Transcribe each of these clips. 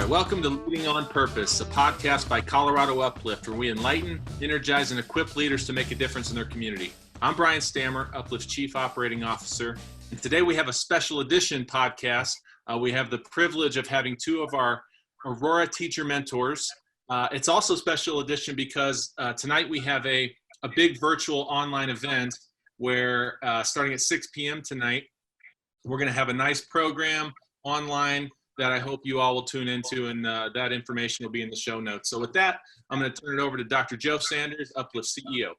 Welcome to Leading on Purpose, a podcast by Colorado UpLift, where we enlighten, energize, and equip leaders to make a difference in their community. I'm Brian Stamer, UpLift Chief Operating Officer, and today we have a special edition podcast. We have the privilege of having two of our Aurora teacher mentors. It's also special edition because tonight we have a big virtual online event where starting at 6 p.m. tonight, we're going to have a nice program online that I hope you all will tune into, and that information will be in the show notes. So with that, I'm going to turn it over to Dr. Joe Sanders, UpLift CEO.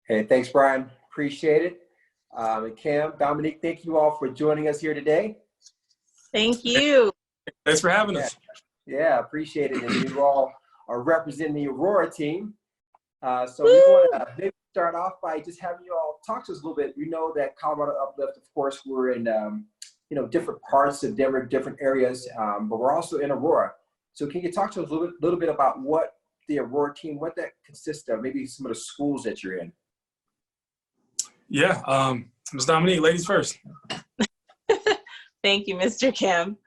Hey, thanks, Brian. Appreciate it. And Cam, Dominique, thank you all for joining us here today. Thank you. Thanks for having us. Yeah, appreciate it. And you all are representing the Aurora team. So we want to maybe start off by just having you all talk to us a little bit. We know that Colorado UpLift, of course, we're in different parts of Denver, different areas, but we're also in Aurora. So can you talk to us a little bit about what the Aurora team, what that consists of, maybe some of the schools that you're in? Yeah, Ms. Dominique, ladies first. Thank you, Mr. Kim.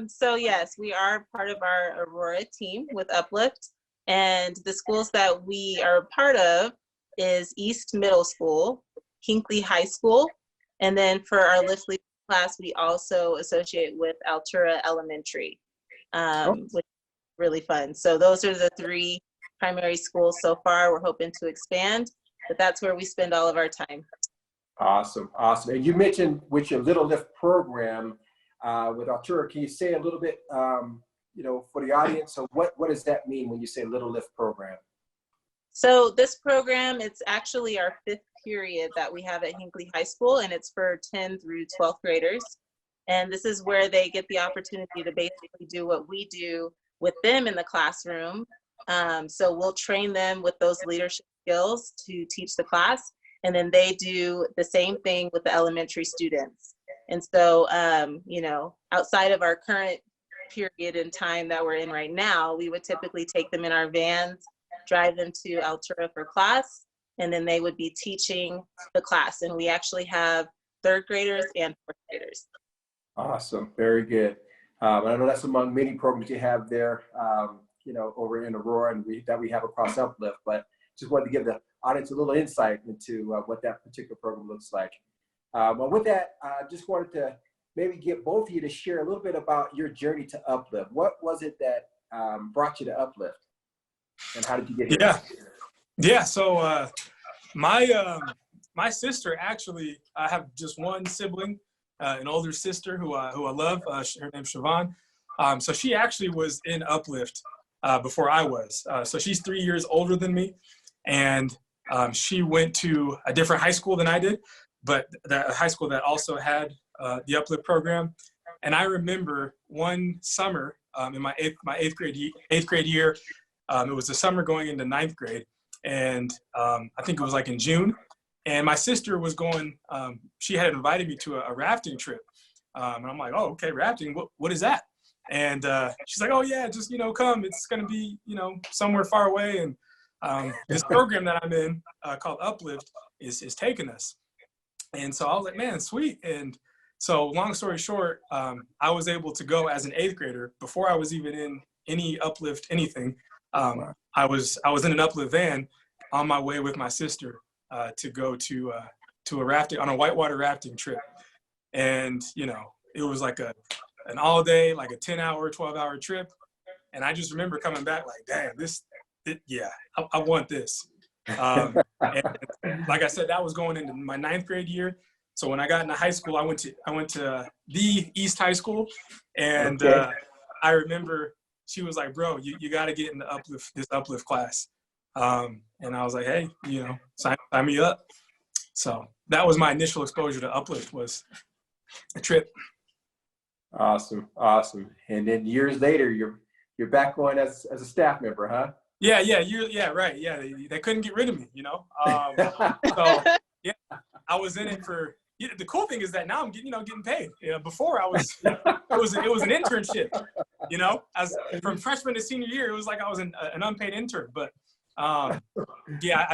So yes, we are part of our Aurora team with UpLift, and the schools that we are part of is East Middle School, Hinckley High School, and then for our Lift Leader class, we also associate with Altura Elementary, which is really fun. So those are the three primary schools so far. We're hoping to expand, but that's where we spend all of our time. Awesome, awesome. And you mentioned with your Little Lift program with Altura, can you say a little bit, for the audience, so what does that mean when you say Little Lift program? So this program, it's actually our 5th period that we have at Hinckley High School, and it's for 10 through 12th graders. And this is where they get the opportunity to basically do what we do with them in the classroom. So we'll train them with those leadership skills to teach the class, and then they do the same thing with the elementary students. And so, outside of our current period in time that we're in right now, we would typically take them in our vans, drive them to Altura for class, and then they would be teaching the class. And we actually have 3rd graders and 4th graders. Awesome, very good. I know that's among many programs you have there, over in Aurora, and that we have across UpLift, but just wanted to give the audience a little insight into what that particular program looks like. But with that, I just wanted to maybe get both of you to share a little bit about your journey to UpLift. What was it that brought you to UpLift, and how did you get here? Yeah. So my sister, actually, I have just one sibling, an older sister who I love. Her name's Siobhan. So she actually was in UpLift before I was. So she's 3 years older than me, and she went to a different high school than I did, but the high school that also had the UpLift program. And I remember one summer in my eighth grade year, it was the summer going into 9th grade, and I think it was like in June. And my sister was going, she had invited me to a rafting trip. And I'm like, oh, okay, rafting, what is that? And she's like, oh yeah, just, come, it's gonna be, somewhere far away. And this program that I'm in called UpLift is taking us. And so I was like, man, sweet. And so long story short, I was able to go as an 8th grader before I was even in any UpLift anything. I was in an UpLift van on my way with my sister to go to a rafting, on a whitewater rafting trip. And, it was like an all day, like a 10-hour, 12-hour trip. And I just remember coming back like, damn, I want this. And like I said, that was going into my 9th grade year. So when I got into high school, I went to the East High School, and I remember she was like, bro, you got to get in this UpLift class. And I was like, hey, sign me up. So that was my initial exposure to UpLift, was a trip. Awesome. And then years later, you're back going as a staff member, huh? Yeah, right. Yeah, they couldn't get rid of me, So yeah, I was in it for. The cool thing is that now I'm getting paid. Before it was an internship. As from freshman to senior year, it was like I was an unpaid intern. But I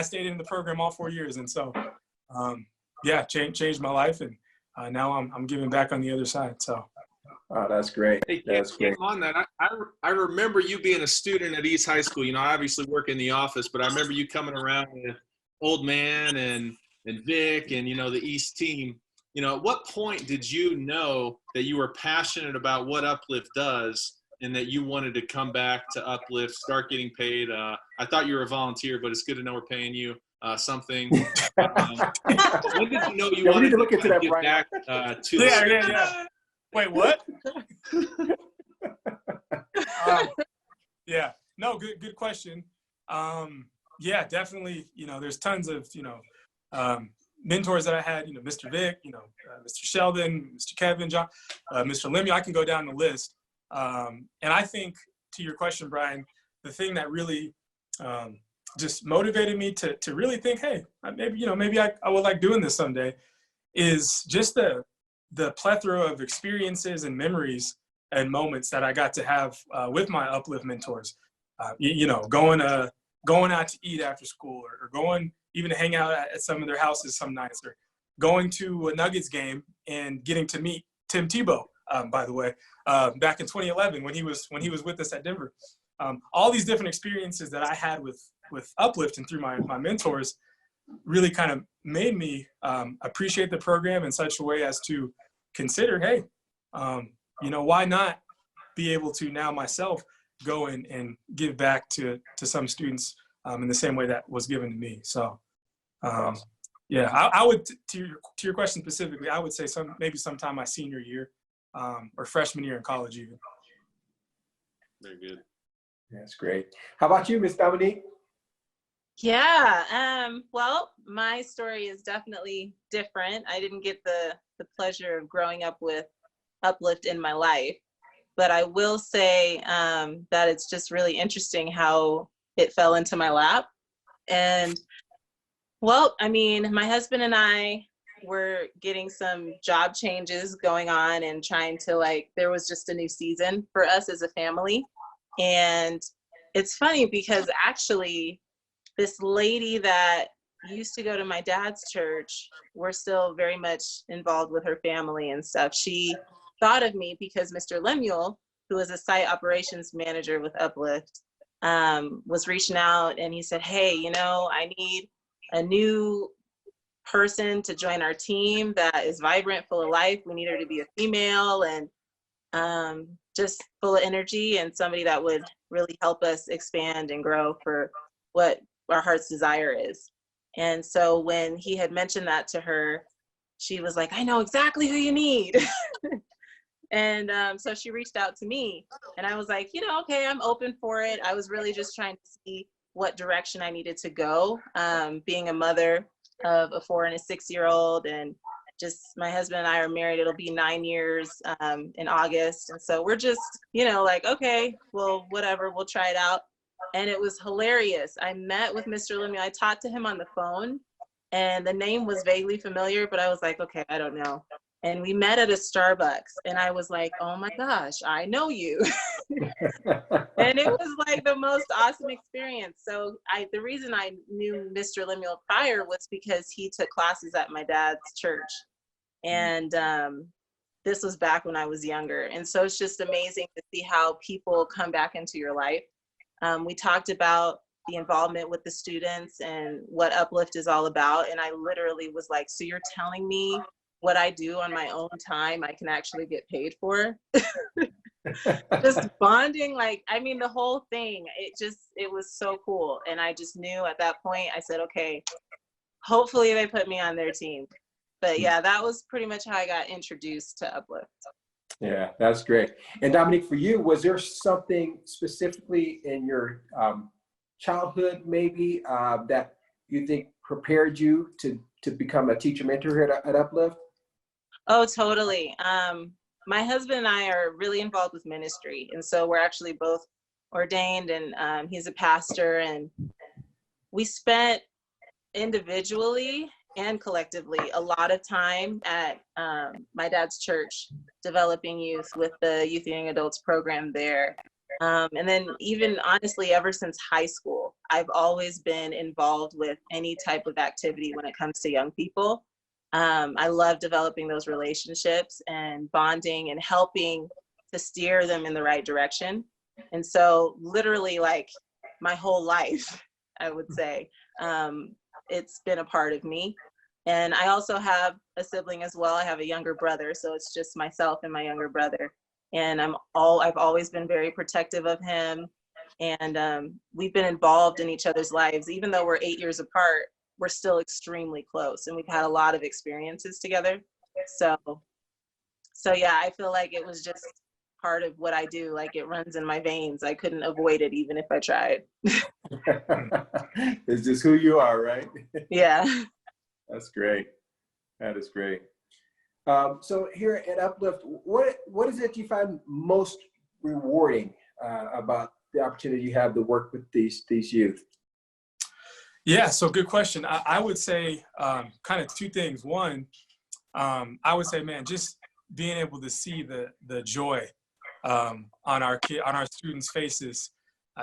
stayed in the program all 4 years, and so changed my life, and now I'm giving back on the other side. So Oh, that's great. Hey, That's great. on that, I remember you being a student at East High School. You know, I obviously work in the office, but I remember you coming around with Old Man and Vic and, you know, the East team. You know, at what point did you know that you were passionate about what UpLift does and that you wanted to come back to UpLift, start getting paid? I thought you were a volunteer, but it's good to know we're paying you something. When did you know you Yeah, we wanted need to look into that, give Brian. back to the students? Yeah. Wait, what? Yeah, no, good question. Yeah, definitely. You know, there's tons of, you know, mentors that I had, you know, Mr. Vic, you know, Mr. Sheldon, Mr. Kevin, John, Mr. Lemuel. I can go down the list. And I think, to your question, Brian, the thing that really just motivated me to really think, hey, maybe I would like doing this someday, is just the plethora of experiences and memories and moments that I got to have with my UpLift mentors. You know, going out to eat after school, or going even to hang out at some of their houses some nights, or going to a Nuggets game and getting to meet Tim Tebow, by the way, back in 2011 when he was with us at Denver. All these different experiences that I had with UpLift and through my mentors really kind of made me appreciate the program in such a way as to consider, hey, you know, why not be able to now myself go and give back to some students in the same way that was given to me. So, yeah, I would, to your question specifically, I would say maybe sometime my senior year or freshman year in college even. Very good. That's great. How about you, Miss Dominique? Yeah, well, my story is definitely different. I didn't get the pleasure of growing up with UpLift in my life, but I will say that it's just really interesting how it fell into my lap. And well, I mean, my husband and I were getting some job changes going on and trying to there was just a new season for us as a family. And it's funny because actually this lady that used to go to my dad's church, we're still very much involved with her family and stuff. She thought of me because Mr. Lemuel, who is a site operations manager with UpLift, was reaching out, and he said, hey, you know, I need a new person to join our team that is vibrant, full of life. We need her to be a female and just full of energy, and somebody that would really help us expand and grow for what our heart's desire is. And so when he had mentioned that to her, she was like, I know exactly who you need. And so she reached out to me, and I was like, you know, okay, I'm open for it. I was really just trying to see what direction I needed to go, being a mother of a 4 and a 6-year-old, and just my husband and I are married. It'll be 9 years in August. And so we're just, you know, like, okay, well, whatever, we'll try it out. And it was hilarious. I met with Mr. Lemuel. I talked to him on the phone, and the name was vaguely familiar, but I was like, okay, I don't know. And we met at a Starbucks, and I was like, oh my gosh, I know you. And it was like the most awesome experience. So the reason I knew Mr. Lemuel prior was because he took classes at my dad's church. And this was back when I was younger. And so it's just amazing to see how people come back into your life. We talked about the involvement with the students and what UpLift is all about. And I literally was like, so you're telling me what I do on my own time, I can actually get paid for? Just bonding, the whole thing, it was so cool. And I just knew at that point, I said, okay, hopefully they put me on their team. But yeah, that was pretty much how I got introduced to UpLift. Yeah, that's great. And Dominique, for you, was there something specifically in your childhood maybe that you think prepared you to become a teacher mentor here at UpLift? Oh, totally. My husband and I are really involved with ministry. And so we're actually both ordained, and he's a pastor. And we spent individually and collectively a lot of time at my dad's church developing youth with the Youth and Young Adults program there. And then even honestly, ever since high school, I've always been involved with any type of activity when it comes to young people. I love developing those relationships and bonding and helping to steer them in the right direction. And so literally like my whole life, I would say, it's been a part of me. And I also have a sibling as well. I have a younger brother, so it's just myself and my younger brother. And I've always been very protective of him. And we've been involved in each other's lives. Even though we're 8 years apart, we're still extremely close, and we've had a lot of experiences together. So yeah, I feel like it was just part of what I do. Like it runs in my veins. I couldn't avoid it even if I tried. It's just who you are, right? Yeah. That's great. That is great. So here at UpLift, what is it you find most rewarding about the opportunity you have to work with these youth? Yeah, so good question. I would say kind of two things. One, I would say, man, just being able to see the joy on our students' faces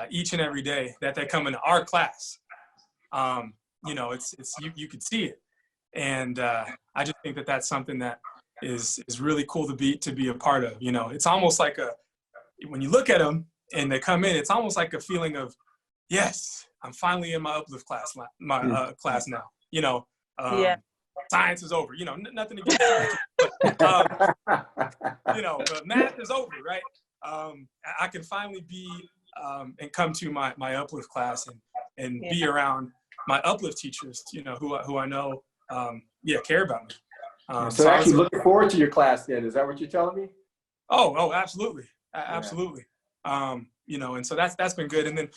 each and every day that they come into our class. You know, it's you could see it, and I just think that that's something that is really cool to be a part of. You know, it's almost like when you look at them and they come in, it's almost like a feeling of, yes, I'm finally in my UpLift class, class now. You know, science is over. You know, nothing against science, but you know, math is over, right? I can finally be and come to my UpLift class and be around my UpLift teachers, you know, who I know, care about me. So actually looking forward to your class then, is that what you're telling me? Oh, absolutely. Absolutely. You know, and so that's been good. And then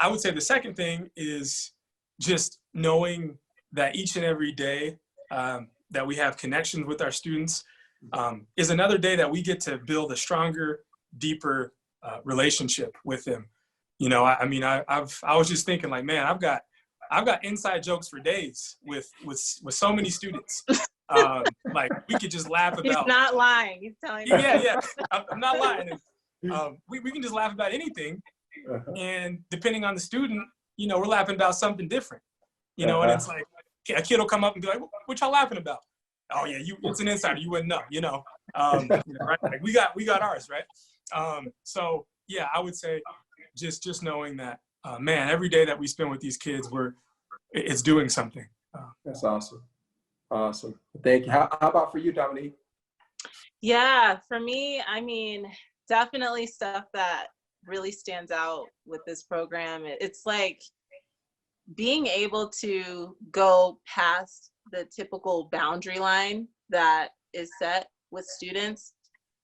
I would say the second thing is just knowing that each and every day that we have connections with our students is another day that we get to build a stronger, deeper relationship with them. You know, I was just thinking like, man, I've got inside jokes for days with so many students. Like we could just laugh about. He's not lying. He's telling you. Yeah. I'm not lying. We can just laugh about anything, and depending on the student, you know, we're laughing about something different. You know, and it's like a kid will come up and be like, "What y'all laughing about?" Oh yeah, it's an insider. You wouldn't know. You know, right? Like we got ours, right? So yeah, I would say just knowing that, man, every day that we spend with these kids, it's doing something. That's awesome. Awesome. Thank you. How about for you, Dominique? Yeah, for me, I mean, definitely stuff that really stands out with this program. It's like being able to go past the typical boundary line that is set with students,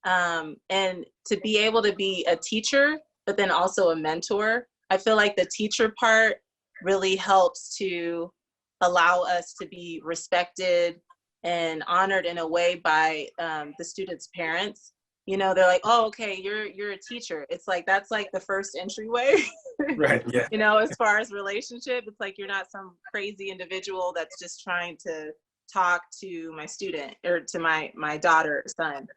and to be able to be a teacher, but then also a mentor. I feel like the teacher part really helps to allow us to be respected and honored in a way by the students' parents. You know, they're like, oh, okay, you're a teacher. It's like, that's like the first entryway. Right. Yeah. You know, as far as relationship, it's like you're not some crazy individual that's just trying to talk to my student or to my daughter or son.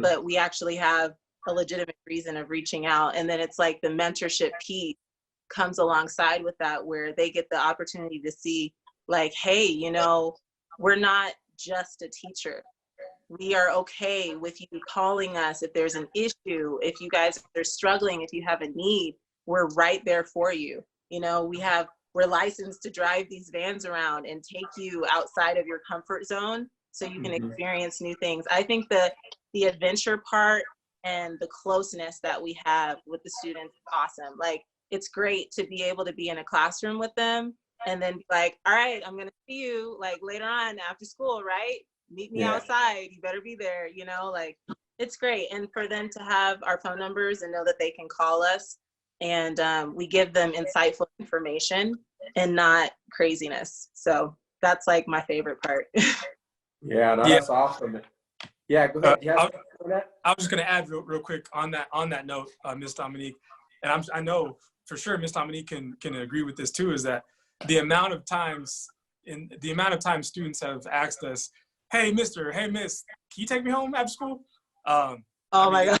But we actually have a legitimate reason of reaching out. And then it's like the mentorship piece comes alongside with that, where they get the opportunity to see like, hey, you know, we're not just a teacher. We are okay with you calling us if there's an issue, if you guys are struggling, if you have a need, we're right there for you. You know, we're licensed to drive these vans around and take you outside of your comfort zone so you can experience new things. I think the adventure part and the closeness that we have with the students is awesome. Like, it's great to be able to be in a classroom with them and then be like, all right, I'm going to see you like later on after school, right? Meet me outside. You better be there, you know, like it's great. And for them to have our phone numbers and know that they can call us, and we give them insightful information and not craziness. So that's like my favorite part. Yeah, no, that's awesome. Yeah, go ahead. I was just going to add real quick on that note, Ms. Dominique, and I know for sure Ms. Dominique can agree with this too, is that the amount of times students have asked us, hey, mister, hey, miss, can you take me home after school? Oh my God.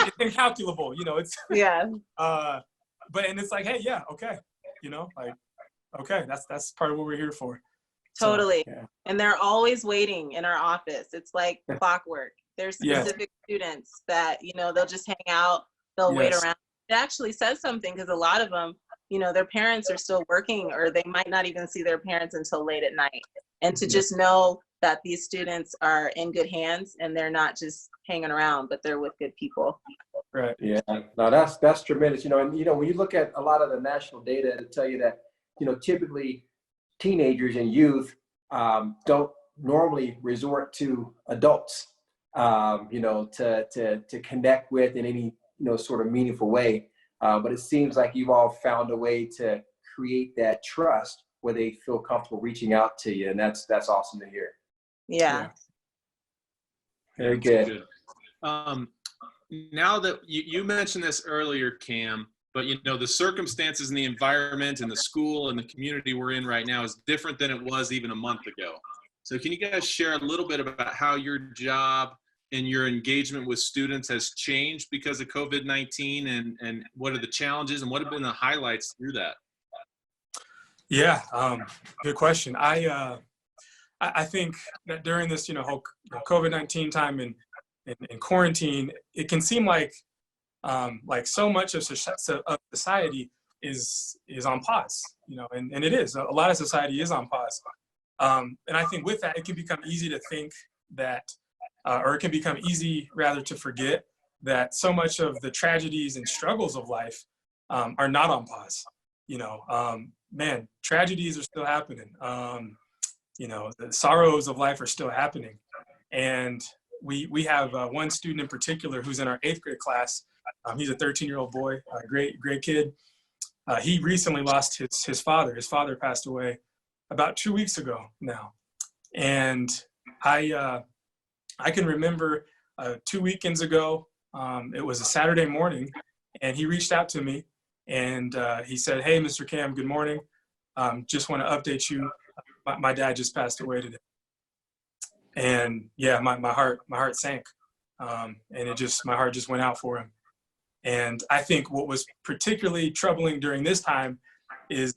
It's incalculable, you know, it's, but, and it's like, hey, yeah, okay. You know, like, okay, that's part of what we're here for. Totally. Yeah. And they're always waiting in our office. It's like clockwork. There's Yes. specific students that, they'll just hang out, they'll wait Yes. around. It actually says something because a lot of them, their parents are still working, or they might not even see their parents until late at night. And to just know that these students are in good hands and they're not just hanging around, but they're with good people. Right. Yeah, no, that's tremendous. And when you look at a lot of the national data to tell you that, typically teenagers and youth don't normally resort to adults, to connect with in any, sort of meaningful way. But it seems like you've all found a way to create that trust where they feel comfortable reaching out to you. And that's awesome to hear. Yeah. Very good. Now that you mentioned this earlier, Cam, but the circumstances and the environment and the school and the community we're in right now is different than it was even a month ago. So can you guys share a little bit about how your job and your engagement with students has changed because of COVID-19, and what are the challenges and what have been the highlights through that? Yeah, good question. I think that during this, whole COVID-19 time and quarantine, it can seem like so much of society is on pause, and it is. A lot of society is on pause. And I think with that, it can become easy to think that, or it can become easy rather to forget that so much of the tragedies and struggles of life are not on pause. Man, tragedies are still happening. The sorrows of life are still happening. And we have one student in particular who's in our 8th grade class. He's a 13-year-old boy, a great kid. He recently lost his father. His father passed away about 2 weeks ago now. And I can remember 2 weekends ago, it was a Saturday morning, and he reached out to me and he said, "Hey, Mr. Cam, good morning. Just want to update you. My dad just passed away today." And yeah, my heart sank. And my heart just went out for him. And I think what was particularly troubling during this time is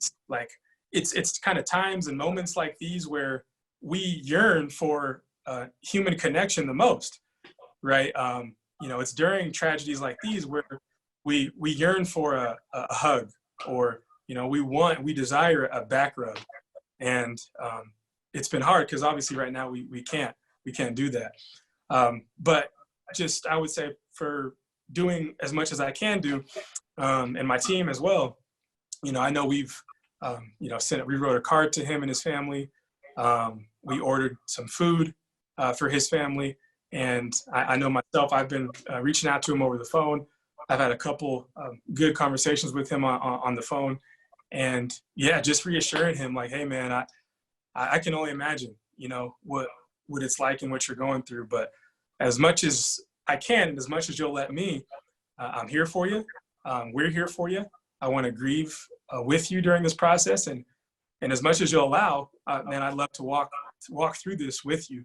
it's kind of times and moments like these where we yearn for human connection the most, right? It's during tragedies like these where we yearn for a hug, or we desire a back rub, and it's been hard because obviously right now we can't do that. But just I would say for doing as much as I can do, and my team as well. I know we've we wrote a card to him and his family. We ordered some food for his family, and I know myself, I've been reaching out to him over the phone. I've had a couple good conversations with him on the phone, and yeah, just reassuring him like, "Hey man, I can only imagine, what it's like and what you're going through, but as much as I can, and as much as you'll let me, I'm here for you. We're here for you. I want to grieve with you during this process, and as much as you'll allow, man, I'd love to walk through this with you."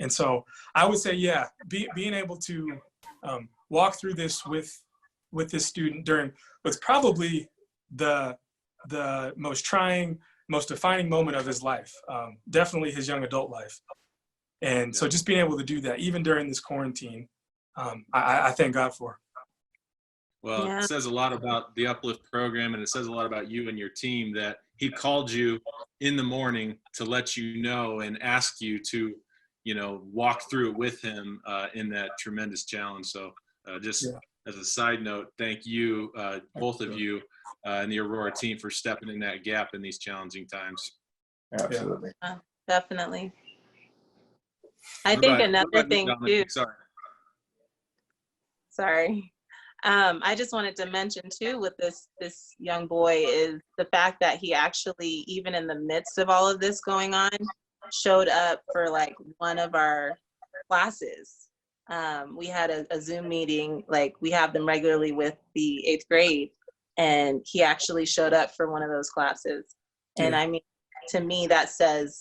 And so I would say, yeah, being able to walk through this with this student during what's probably the most trying, most defining moment of his life, definitely his young adult life. And so just being able to do that, even during this quarantine, I thank God for. Well, Yeah. It says a lot about the UpLift program, and it says a lot about you and your team that he called you in the morning to let you know and ask you to, walk through it with him in that tremendous challenge. So as a side note, thank you, both of you and the Aurora team for stepping in that gap in these challenging times. Absolutely. Definitely. I think another thing too. Sorry. I just wanted to mention too with this young boy is the fact that he actually, even in the midst of all of this going on, showed up for like one of our classes. We had a Zoom meeting, like we have them regularly with the 8th grade, and he actually showed up for one of those classes. And I mean, to me, that says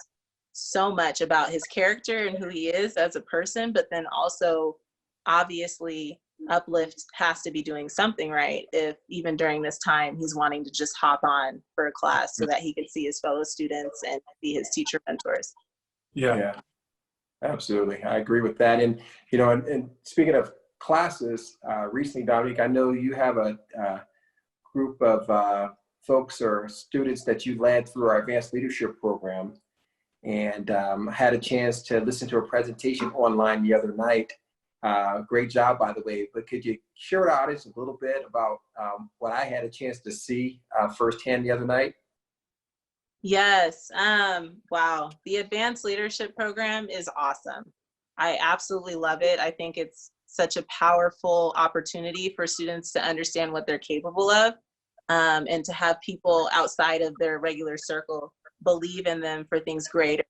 so much about his character and who he is as a person, but then also obviously UpLift has to be doing something right if even during this time he's wanting to just hop on for a class so that he can see his fellow students and be his teacher mentors. Yeah. Absolutely. I agree with that. And, and speaking of classes, recently, Dominique, I know you have a group of folks or students that you led through our advanced leadership program, and had a chance to listen to a presentation online the other night. Great job, by the way. But could you share with our audience a little bit about what I had a chance to see firsthand the other night? Yes. Wow. The advanced leadership program is awesome. I absolutely love it. I think it's such a powerful opportunity for students to understand what they're capable of, and to have people outside of their regular circle believe in them for things greater.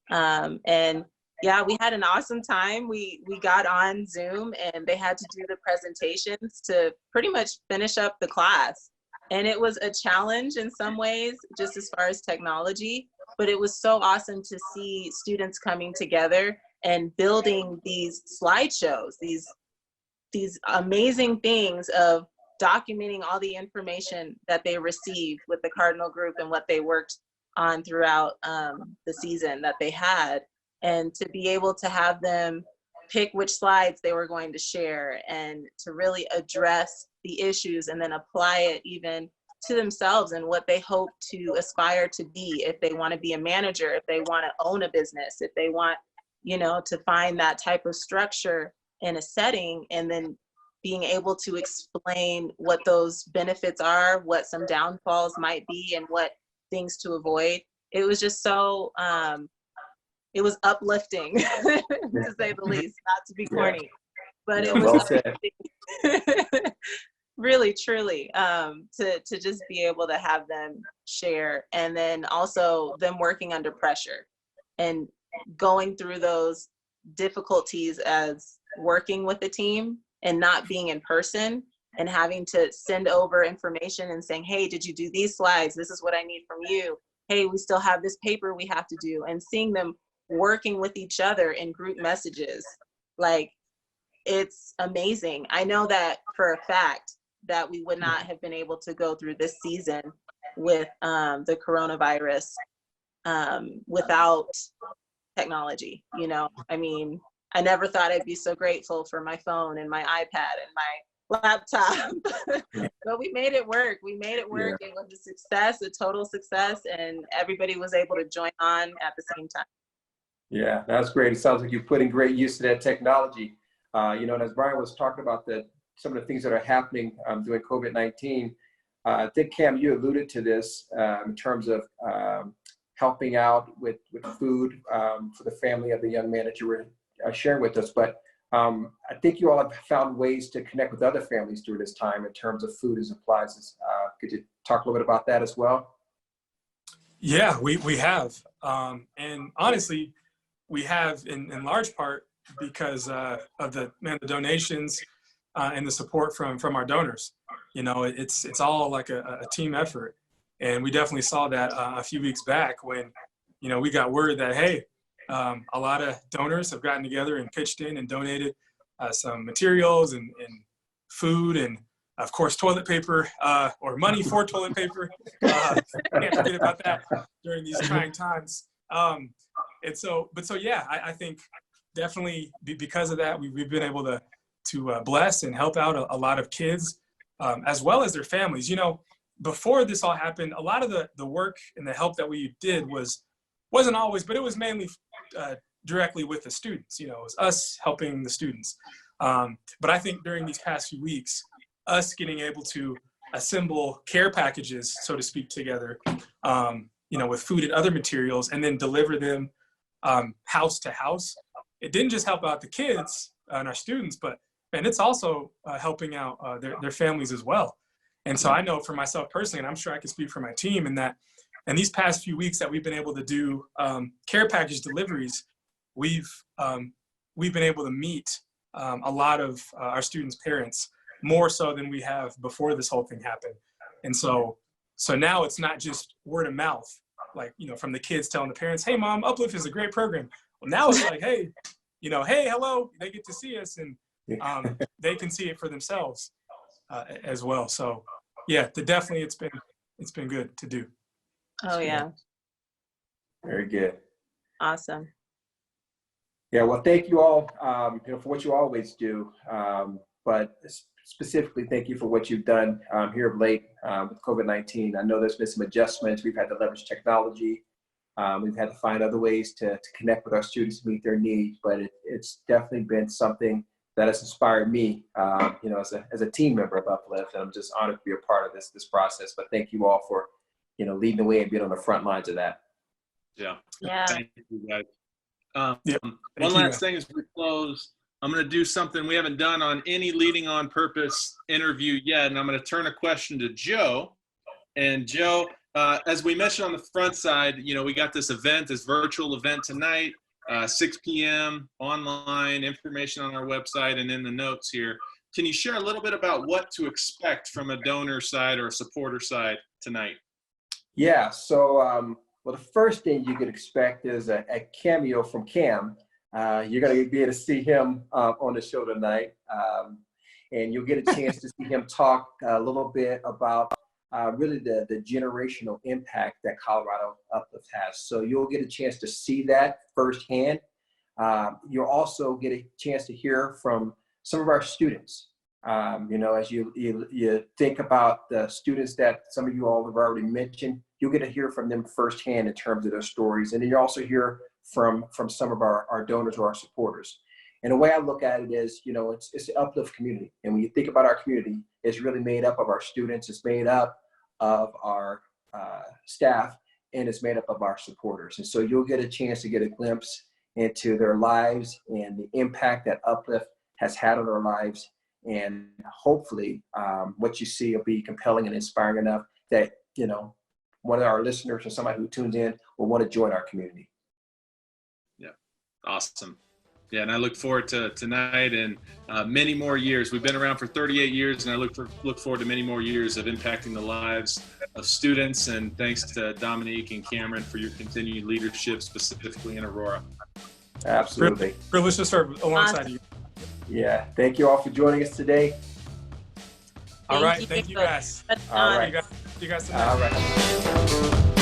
And yeah, we had an awesome time. We got on Zoom and they had to do the presentations to pretty much finish up the class. And it was a challenge in some ways, just as far as technology, but it was so awesome to see students coming together and building these slideshows, these amazing things of documenting all the information that they received with the Cardinal group and what they worked on throughout the season that they had, and to be able to have them pick which slides they were going to share and to really address the issues and then apply it even to themselves and what they hope to aspire to be, if they want to be a manager, if they want to own a business, if they want, to find that type of structure in a setting, and then being able to explain what those benefits are, what some downfalls might be, and what things to avoid. It was just so, it was uplifting, to say the least, not to be corny, but it was well said. really, truly, to just be able to have them share, and then also them working under pressure and going through those difficulties as working with the team and not being in person and having to send over information and saying, hey, did you do these slides? This is what I need from you. Hey, we still have this paper we have to do, and seeing them working with each other in group messages. Like, it's amazing. I know that for a fact that we would not have been able to go through this season with the coronavirus without technology. I mean, I never thought I'd be so grateful for my phone and my iPad and my laptop, but we made it work. We made it work. Yeah. It was a success, a total success, and everybody was able to join on at the same time. Yeah, that's great. It sounds like you're putting great use to that technology. And as Brian was talking about some of the things that are happening during COVID-19, I think, Cam, you alluded to this in terms of helping out with food for the family of the young man that you were sharing with us. But I think you all have found ways to connect with other families through this time in terms of food and supplies. Could you talk a little bit about that as well? Yeah, we have. And honestly, we have in large part because of the donations and the support from our donors. It's all like a team effort. And we definitely saw that a few weeks back when, we got word that, hey, a lot of donors have gotten together and pitched in and donated some materials and food and, of course, toilet paper or money for toilet paper. Can't forget about that during these trying times. Yeah, I think definitely because of that, we've been able to bless and help out a lot of kids as well as their families. Before this all happened, a lot of the work and the help that we did wasn't always, but it was mainly directly with the students. It was us helping the students. But I think during these past few weeks, us getting able to assemble care packages, so to speak, together, with food and other materials, and then deliver them house to house. It didn't just help out the kids and our students, but it's also helping out their families as well. And so I know for myself personally, and I'm sure I can speak for my team, in that in these past few weeks that we've been able to do care package deliveries, we've been able to meet a lot of our students' parents more so than we have before this whole thing happened. And so now it's not just word of mouth, like, from the kids telling the parents, hey, Mom, UpLift is a great program. Well, now it's like, hey, hey, hello, they get to see us. And they can see it for themselves as well. So yeah, definitely it's been good to do. Oh yeah. Very good. Awesome. Yeah, well, thank you all, for what you always do. But specifically, thank you for what you've done here of late with COVID-19. I know there's been some adjustments. We've had to leverage technology. We've had to find other ways to connect with our students to meet their needs. But it's definitely been something that has inspired me, as a team member of UpLift. And I'm just honored to be a part of this process. But thank you all for, leading the way and being on the front lines of that. Yeah. Yeah. Thank you, guys. Yep. One last thing as we close, I'm going to do something we haven't done on any Leading on Purpose interview yet, and I'm going to turn a question to Joe. And Joe, as we mentioned on the front side, we got this virtual event tonight, 6 p.m. online, information on our website and in the notes here. Can you share a little bit about what to expect from a donor side or a supporter side tonight? Yeah, so well, the first thing you could expect is a cameo from Cam. You're going to be able to see him on the show tonight, and you'll get a chance to see him talk a little bit about really the generational impact that Colorado UpLift has. So you'll get a chance to see that firsthand. You'll also get a chance to hear from some of our students. As you think about the students that some of you all have already mentioned, you'll get to hear from them firsthand in terms of their stories. And then you also hear from some of our donors or our supporters. And the way I look at it is, it's the UpLift community. And when you think about our community, it's really made up of our students, it's made up of our staff, and it's made up of our supporters. And so you'll get a chance to get a glimpse into their lives and the impact that UpLift has had on our lives. And hopefully what you see will be compelling and inspiring enough that, one of our listeners or somebody who tunes in will want to join our community. Yeah, awesome. Yeah, and I look forward to tonight and many more years. We've been around for 38 years, and I look forward to many more years of impacting the lives of students. And thanks to Dominique and Cameron for your continued leadership, specifically in Aurora. Absolutely. Privileged to serve alongside you. Yeah, thank you all for joining us today. All right, thank you guys. All right. You guys tonight. All right.